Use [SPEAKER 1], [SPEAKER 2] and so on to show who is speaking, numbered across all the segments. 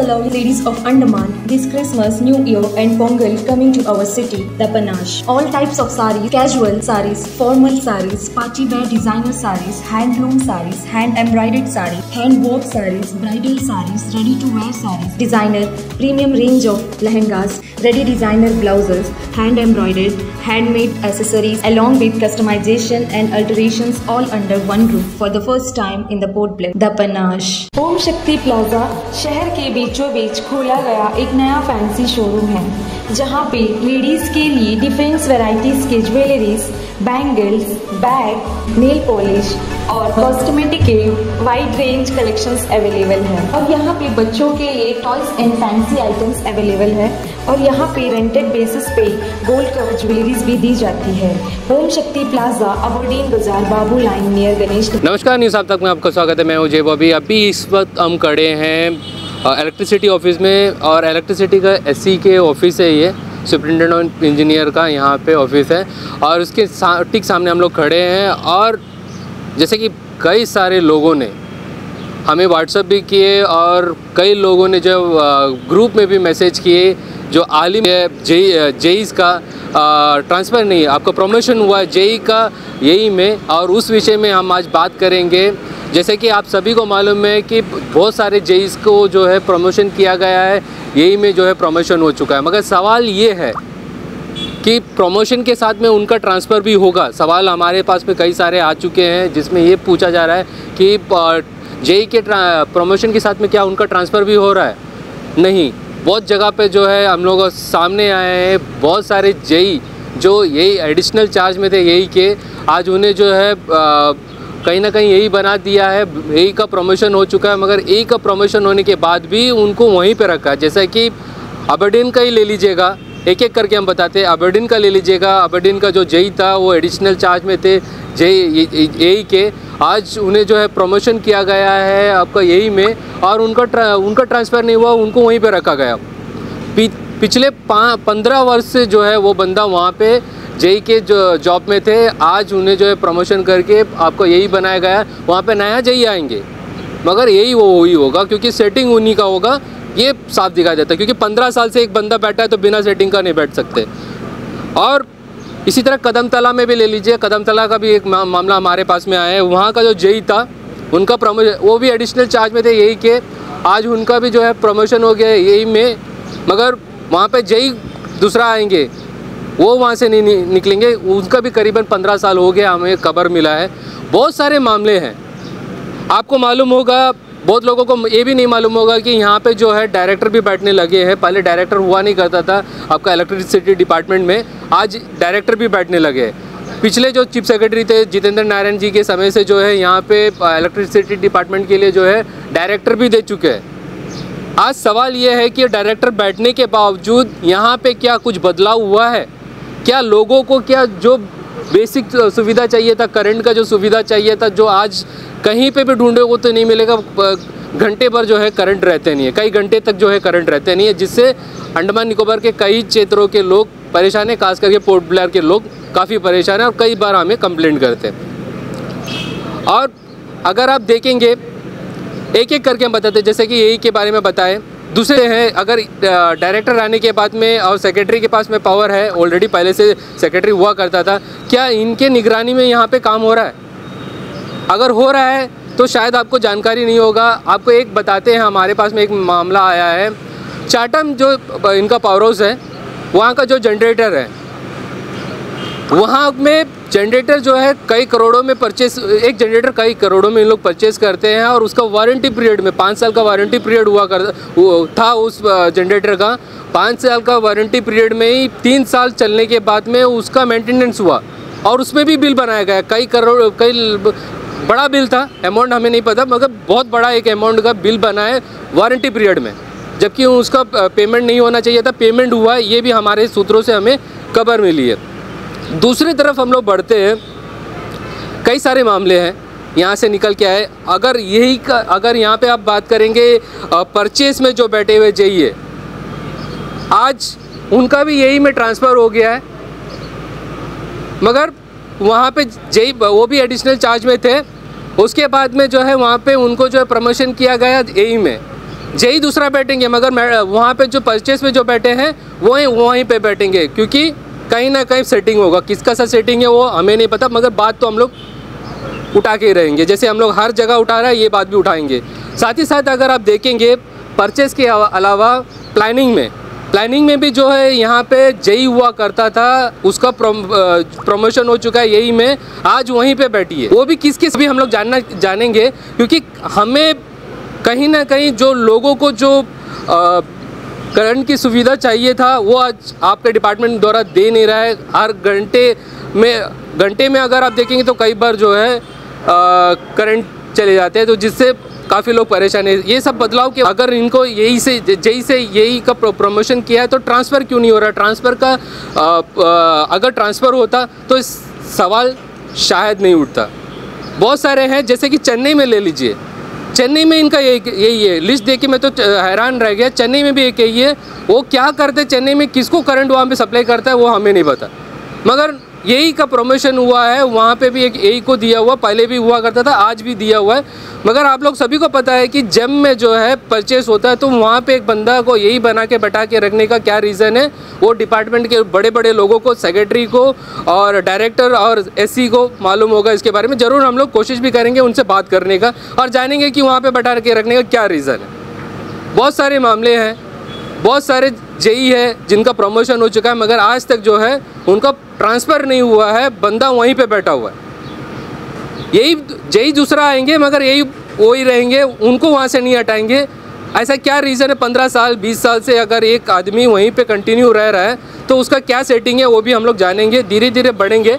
[SPEAKER 1] lovely ladies of Andaman, this Christmas, New Year and Pongal coming to our city, the Panache. All types of sarees, casual sarees, formal sarees, party wear designer sarees, handloom sarees, hand embroidered sarees, hand work sarees, bridal sarees, ready to wear sarees, designer, premium range of lehengas, ready designer blouses, hand embroidered, handmade accessories along with customization and alterations all under one roof for the first time in the Port Blair, the Panache.
[SPEAKER 2] ओम शक्ति plaza शहर के बीचों बीच खोला गया एक नया fancy showroom है जहां पे लेडीज के लिए डिफरेंट वैरायटीज के jewelleries, bangles, bag, nail polish और कॉस्मेटिक के वाइड रेंज कलेक्शंस अवेलेबल है। और यहाँ पे बच्चों के लिए toys and fancy items available है और यहाँ पे रेंटेड बेसिस पे गोल्ड कवर ज्वेलरीज भी दी जाती है। ओम शक्ति प्लाजा, अबरडीन बाजार, बाबू लाइन नियर गणेश।
[SPEAKER 3] नमस्कार, न्यूज़ आप तक में आपका स्वागत है। मैं हूं जय बॉबी। अभी इस वक्त हम खड़े हैं इलेक्ट्रिसिटी ऑफिस में और इलेक्ट्रिसिटी का एससी के ऑफिस है, ये सुपरिटेंडेंट इंजीनियर का यहाँ पे ऑफिस है और उसके ठीक सामने हम लोग खड़े हैं। और जैसे कि कई सारे लोगों ने हमें व्हाट्सएप भी किए और कई लोगों ने जो ग्रुप में भी मैसेज किए, जो आलिम है जेई का ट्रांसफ़र नहीं, आपका प्रमोशन हुआ है जेई का यही में, और उस विषय में हम आज बात करेंगे। जैसे कि आप सभी को मालूम है कि बहुत सारे जेईस को जो है प्रमोशन किया गया है, यही में जो है प्रमोशन हो चुका है, मगर सवाल ये है कि प्रमोशन के साथ में उनका ट्रांसफ़र भी होगा। सवाल हमारे पास में कई सारे आ चुके हैं जिसमें ये पूछा जा रहा है कि जेई के प्रमोशन के साथ में क्या उनका ट्रांसफ़र भी हो रहा है? नहीं, बहुत जगह पे जो है हम लोग सामने आए हैं, बहुत सारे जेई जो यही एडिशनल चार्ज में थे यही के, आज उन्हें जो है कहीं ना कहीं यही बना दिया है, यही का प्रमोशन हो चुका है, मगर यही का प्रमोशन होने के बाद भी उनको वहीं पे रखा है। जैसा कि अबरडीन का ही ले लीजिएगा, एक एक करके हम बताते हैं। अबरडीन का ले लीजिएगा, अबरडीन का जो जेई था वो एडिशनल चार्ज में थे जेई यही के, आज उन्हें जो है प्रमोशन किया गया है आपका यही में, और उनका ट्रांसफ़र नहीं हुआ, उनको वहीं पे रखा गया। पिछले 15 वर्ष से जो है वो बंदा वहाँ पे जेई के जो जॉब में थे, आज उन्हें जो है प्रमोशन करके आपको यही बनाया गया। वहाँ पे नया जेई आएंगे मगर यही वो ही होगा क्योंकि सेटिंग उन्हीं का होगा, ये साफ दिखाई देता है। क्योंकि 15 साल से एक बंदा बैठा है तो बिना सेटिंग का नहीं बैठ सकते। और इसी तरह कदमतला में भी ले लीजिए, कदमतला का भी एक मामला हमारे पास में आया है। वहाँ का जो जेई था उनका प्रमोशन, वो भी एडिशनल चार्ज में थे यही के, आज उनका भी जो है प्रमोशन हो गया यही में, मगर वहाँ पे जेई दूसरा आएंगे, वो वहाँ से नहीं निकलेंगे। उनका भी करीबन 15 साल हो गया, हमें खबर मिला है। बहुत सारे मामले हैं, आपको मालूम होगा, बहुत लोगों को ये भी नहीं मालूम होगा कि यहाँ पे जो है डायरेक्टर भी बैठने लगे हैं। पहले डायरेक्टर हुआ नहीं करता था आपका इलेक्ट्रिसिटी डिपार्टमेंट में, आज डायरेक्टर भी बैठने लगे हैं। पिछले जो चीफ सेक्रेटरी थे जितेंद्र नारायण जी के समय से जो है यहाँ पे इलेक्ट्रिसिटी डिपार्टमेंट के लिए जो है डायरेक्टर भी दे चुके हैं। आज सवाल ये है कि डायरेक्टर बैठने के बावजूद यहाँ पे क्या कुछ बदलाव हुआ है? क्या लोगों को क्या जो बेसिक सुविधा चाहिए था, करंट का जो सुविधा चाहिए था, जो आज कहीं पे भी ढूंढोगे तो नहीं मिलेगा। घंटे भर जो है करंट रहते नहीं है, कई घंटे तक जो है करंट रहते नहीं है, जिससे अंडमान निकोबार के कई क्षेत्रों के लोग परेशान हैं, खास करके पोर्ट ब्लेयर के लोग काफ़ी परेशान हैं और कई बार हमें कंप्लेंट करते हैं। और अगर आप देखेंगे एक एक करके हम बताते हैं, जैसे कि यही के बारे में बताएं। दूसरे हैं, अगर डायरेक्टर आने के बाद में और सेक्रेटरी के पास में पावर है, ऑलरेडी पहले से सेक्रेटरी हुआ करता था, क्या इनके निगरानी में यहाँ पे काम हो रहा है? अगर हो रहा है तो शायद आपको जानकारी नहीं होगा। आपको एक बताते हैं, हमारे पास में एक मामला आया है, चाटम जो इनका पावर हाउस है, वहाँ का जो जनरेटर है, वहाँ में जनरेटर जो है कई करोड़ों में परचेस, एक जनरेटर कई करोड़ों में इन लोग परचेस करते हैं और उसका वारंटी पीरियड में 5 साल का वारंटी पीरियड था उस जनरेटर का। 5 साल का वारंटी पीरियड में ही 3 साल चलने के बाद में उसका मेंटेनेंस हुआ और उसमें भी बिल बनाया गया, कई बड़ा बिल था, अमाउंट हमें नहीं पता, मगर बहुत बड़ा एक अमाउंट का बिल बना है वारंटी पीरियड में, जबकि उसका पेमेंट नहीं होना चाहिए था, पेमेंट हुआ है। ये भी हमारे सूत्रों से हमें खबर मिली है। दूसरी तरफ हम लोग बढ़ते हैं, कई सारे मामले हैं यहाँ से निकल के आए। अगर यहाँ पे आप बात करेंगे परचेस में जो बैठे हुए जेई है, आज उनका भी यही में ट्रांसफ़र हो गया है, मगर वहाँ पे जेई वो भी एडिशनल चार्ज में थे। उसके बाद में जो है वहाँ पे उनको जो है प्रमोशन किया गया यही में, जेई दूसरा बैठेंगे, मगर वहाँ पे जो परचेस में जो बैठे हैं वहीं पे बैठेंगे, क्योंकि कहीं ना कहीं सेटिंग होगा। किसका सा सेटिंग है वो हमें नहीं पता, मगर बात तो हम लोग उठा के रहेंगे। जैसे हम लोग हर जगह उठा रहे हैं, ये बात भी उठाएंगे। साथ ही साथ अगर आप देखेंगे परचेस के अलावा प्लानिंग में भी जो है यहाँ पे जेई हुआ करता था, उसका प्रमोशन हो चुका है यही में, आज वहीं पे बैठी है। वो भी किस भी हम लोग जानेंगे, क्योंकि हमें कहीं ना कहीं जो लोगों को जो करंट की सुविधा चाहिए था वो आज आपके डिपार्टमेंट द्वारा दे नहीं रहा है। हर घंटे में अगर आप देखेंगे तो कई बार जो है करंट चले जाते हैं, तो जिससे काफ़ी लोग परेशान हैं। ये सब बदलाव के अगर इनको यही का प्रमोशन किया है तो ट्रांसफ़र क्यों नहीं हो रहा? ट्रांसफ़र का अगर ट्रांसफ़र होता तो इस सवाल शायद नहीं उठता। बहुत सारे हैं, जैसे कि चेन्नई में ले लीजिए। चेन्नई में इनका यही है। लिस्ट देख के मैं तो हैरान रह गया। चेन्नई में भी एक यही है। वो क्या करते चेन्नई में, किसको करंट वहाँ पे सप्लाई करता है वो हमें नहीं पता, मगर यही का प्रमोशन हुआ है। वहाँ पे भी एक यही को दिया हुआ, पहले भी हुआ करता था, आज भी दिया हुआ है। मगर आप लोग सभी को पता है कि जब में जो है परचेस होता है तो वहाँ पे एक बंदा को यही बना के बैठा के रखने का क्या रीज़न है? वो डिपार्टमेंट के बड़े बड़े लोगों को, सेक्रेटरी को और डायरेक्टर और एससी को मालूम होगा। इसके बारे में ज़रूर हम लोग कोशिश भी करेंगे उनसे बात करने का और जानेंगे कि वहाँ पर बैठा के रखने का क्या रीज़न है। बहुत सारे मामले हैं, बहुत सारे जेई है जिनका प्रमोशन हो चुका है, मगर आज तक जो है उनका ट्रांसफ़र नहीं हुआ है, बंदा वहीं पे बैठा हुआ है। यही जेई दूसरा आएंगे मगर वही रहेंगे, उनको वहाँ से नहीं हटाएंगे। ऐसा क्या रीज़न है? 15 साल 20 साल से अगर एक आदमी वहीं पे कंटिन्यू रह रहा है तो उसका क्या सेटिंग है वो भी हम लोग जानेंगे। धीरे धीरे बढ़ेंगे,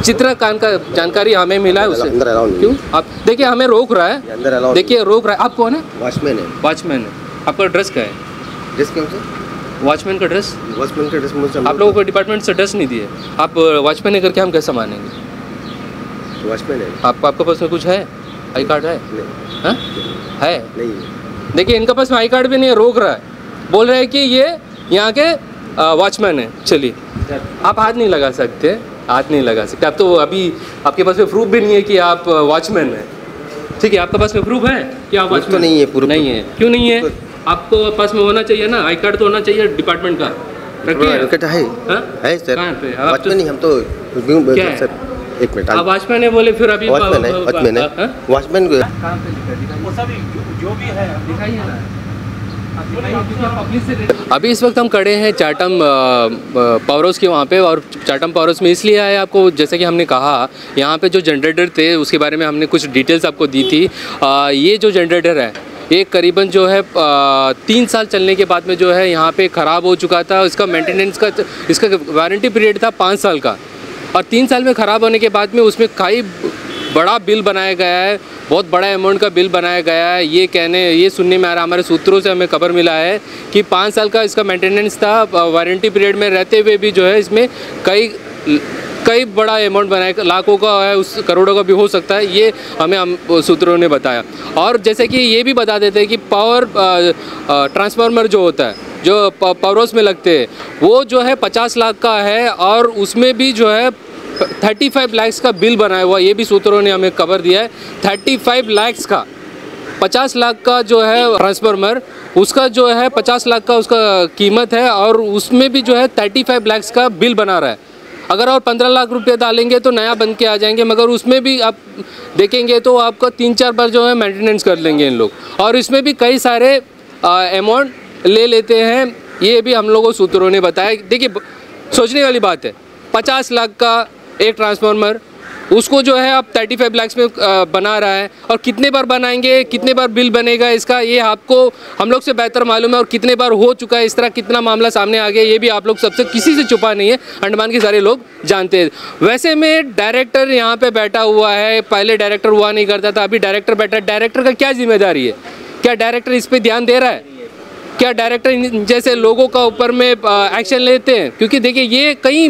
[SPEAKER 3] जितना कान का जानकारी हमें मिला है उसे। क्यों आप देखिए हमें रोक रहा है, देखिए रोक रहा है। आप कौन है?
[SPEAKER 4] वॉचमैन है।
[SPEAKER 3] वॉचमैन है। आपका ड्रेस क्या है?
[SPEAKER 4] ड्रेस कौन सा?
[SPEAKER 3] वॉचमैन का ड्रेस।
[SPEAKER 4] वॉचमैन का ड्रेस मुझे
[SPEAKER 3] आप लोगों को डिपार्टमेंट से ड्रेस नहीं दिए, आप वॉचमैन करके हम कैसे मानेंगे?
[SPEAKER 4] वॉचमैन है।
[SPEAKER 3] आपके पास में कुछ है? आई कार्ड है?
[SPEAKER 4] नहीं।
[SPEAKER 3] हाँ? है?
[SPEAKER 4] नहीं।
[SPEAKER 3] देखिए इनके पास में आई कार्ड भी नहीं है, रोक रहा है, बोल रहे हैं कि ये यहाँ के वॉचमैन है। चलिए आप हाथ नहीं लगा सकते, हाथ नहीं लगा सकते। आप तो अभी आपके पास में प्रूफ भी नहीं है कि आप वॉचमैन हैं। ठीक है, आपके पास में प्रूफ है कि आप वॉचमैन?
[SPEAKER 4] तो नहीं है, प्रूफ
[SPEAKER 3] नहीं है। क्यों नहीं है? आपको पास में होना चाहिए ना, आई कार्ड तो होना चाहिए डिपार्टमेंट का।
[SPEAKER 4] रखिए है सर।
[SPEAKER 3] कहाँ पे?
[SPEAKER 4] वॉचमैन नहीं, हम तो
[SPEAKER 3] क्या है?
[SPEAKER 4] सर एक मिनट।
[SPEAKER 3] आप वॉचमैन है बोले, फिर अभी
[SPEAKER 4] वॉचमैन है। वॉचमैन को
[SPEAKER 3] कहाँ पे लिखा दिखाइए, जो भी है दिखाइए ना। अभी इस वक्त हम खड़े हैं चाटम पावर हाउस के वहाँ पे, और चाटम पावर हाउस में इसलिए आए आपको, जैसे कि हमने कहा यहाँ पे जो जनरेटर थे उसके बारे में हमने कुछ डिटेल्स आपको दी थी। ये जो जनरेटर है ये करीबन जो है 3 साल चलने के बाद में जो है यहाँ पे ख़राब हो चुका था। इसका मेंटेनेंस का, इसका वारंटी पीरियड था 5 साल का, और 3 साल में ख़राब होने के बाद में उसमें कई बड़ा बिल बनाया गया है, बहुत बड़ा अमाउंट का बिल बनाया गया है। ये सुनने में आ रहा, हमारे सूत्रों से हमें खबर मिला है कि 5 साल का इसका मेंटेनेंस था, वारंटी पीरियड में रहते हुए भी जो है इसमें कई बड़ा अमाउंट बनाया, लाखों का है, उस करोड़ों का भी हो सकता है, ये हम सूत्रों ने बताया। और जैसे कि ये भी बता देते हैं कि पावर ट्रांसफार्मर जो होता है, जो पावर हाउस में लगते हैं, वो जो है 50 लाख का है, और उसमें भी जो है 35 लाख का बिल बनाया हुआ, ये भी सूत्रों ने हमें खबर दिया है। 35 लाख का, 50 लाख का जो है ट्रांसफार्मर, उसका जो है 50 लाख का उसका कीमत है, और उसमें भी जो है 35 लाख का बिल बना रहा है। अगर और 15 लाख रुपये डालेंगे तो नया बन के आ जाएंगे, मगर उसमें भी आप देखेंगे तो आपका 3-4 बार जो है मेंटेनेंस कर लेंगे इन लोग, और इसमें भी कई सारे अमाउंट ले लेते हैं। ये भी हम लोगों को सूत्रों ने बताया। देखिए सोचने वाली बात है, 50 लाख का एक ट्रांसफार्मर, उसको जो है आप 35 लाख में बना रहा है, और कितने बार बनाएंगे, कितने बार बिल बनेगा इसका, ये आपको हम लोग से बेहतर मालूम है, और कितने बार हो चुका है इस तरह, कितना मामला सामने आ गया, ये भी आप लोग सबसे किसी से छुपा नहीं है, अंडमान के सारे लोग जानते हैं। वैसे में डायरेक्टर यहाँ पे बैठा हुआ है, पहले डायरेक्टर हुआ नहीं करता था, अभी डायरेक्टर बैठा है। डायरेक्टर का क्या जिम्मेदारी है? क्या डायरेक्टर इस पर ध्यान दे रहा है? क्या डायरेक्टर जैसे लोगों का ऊपर में एक्शन लेते हैं? क्योंकि देखिए ये कहीं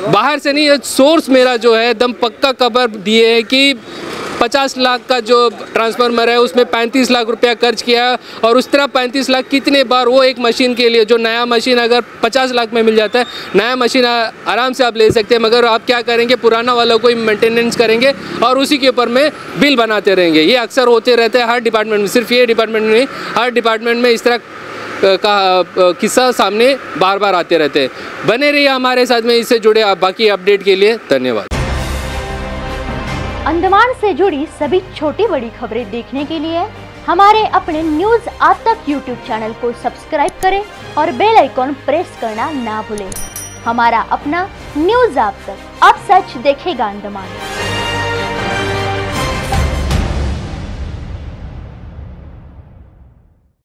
[SPEAKER 3] बाहर से नहीं, सोर्स मेरा जो है एकदम पक्का खबर दिए है कि 50 लाख का जो ट्रांसफार्मर है उसमें 35 लाख रुपया खर्च किया, और उस तरह 35 लाख कितने बार वो एक मशीन के लिए, जो नया मशीन अगर 50 लाख में मिल जाता है, नया मशीन आराम से आप ले सकते हैं, मगर आप क्या करेंगे, पुराना वालों को मेंटेनेंस करेंगे और उसी के ऊपर में बिल बनाते रहेंगे। ये अक्सर होते रहते हैं हर डिपार्टमेंट में, सिर्फ ये डिपार्टमेंट में नहीं, हर डिपार्टमेंट में इस तरह का किस्सा सामने बार बार आते रहते हैं। बने रहिए हमारे साथ में, इससे जुड़े आप बाकी अपडेट के लिए धन्यवाद।
[SPEAKER 5] अंडमान से जुड़ी सभी छोटी बड़ी खबरें देखने के लिए हमारे अपने न्यूज आज तक यूट्यूब चैनल को सब्सक्राइब करें और बेल आइकॉन प्रेस करना ना भूलें। हमारा अपना न्यूज आज तक, अब सच देखेगा अंडमान।